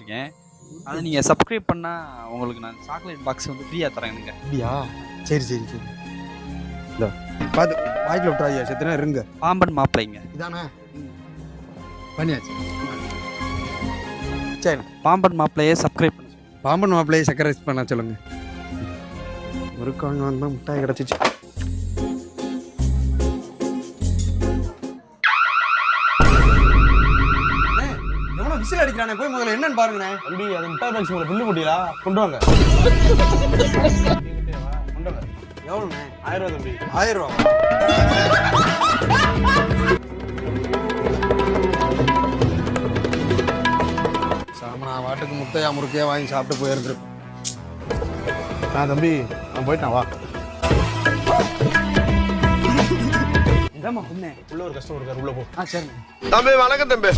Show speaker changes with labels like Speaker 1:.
Speaker 1: இருக்கேன். அதை நீங்கள் சப்ஸ்கிரைப் பண்ணால் உங்களுக்கு நான் சாக்லேட் பாக்ஸ் வந்து ஃப்ரீயாக தரேனுங்க.
Speaker 2: அப்படியா? சரி சரி சரி. இல்லை பார்த்து வாய்க்கில் விட்டுறாதியா, செத்தனா இருங்க.
Speaker 1: பாம்பன் மாப்பிள்ளைங்க.
Speaker 2: இதானே பண்ணியாச்சு. சரி,
Speaker 1: பாம்பன் மாப்பிள்ளையே சப்ஸ்கிரைப் பண்ண சொல்லுங்க.
Speaker 2: பாம்பன் மாப்பிள்ளையை சக்கரை பண்ண சொல்லுங்க. முறுக்காங்க வந்தால் முட்டாய் கிடச்சிச்சு. எவ்வளோ விசில் அடிக்கிறானே, போய் முதல்ல என்னன்னு பாருங்கண்ணே.
Speaker 3: தம்பி அது முட்டாய் பாக்ஸ் உங்களை பில்லு போட்டியா கொண்டு வாங்க. கொண்டு வாங்க.
Speaker 2: எவ்வளோண்ணே?
Speaker 3: 1000 ரூபா தம்பி.
Speaker 2: 1000 ரூபா. சாமனா வாட்டுக்கு முட்டையா முறுக்கையா வாங்கி சாப்பிட்டு போயிருந்துருப்பேன்.
Speaker 3: தம்பி நான் போயிட்டேன், வா.
Speaker 2: இதாம்மா உண்மை.
Speaker 3: உள்ள ஒரு கஸ்டமர் இருக்காரு, உள்ள போ.
Speaker 2: சரி
Speaker 4: தம்பி வணக்கம் தம்பி.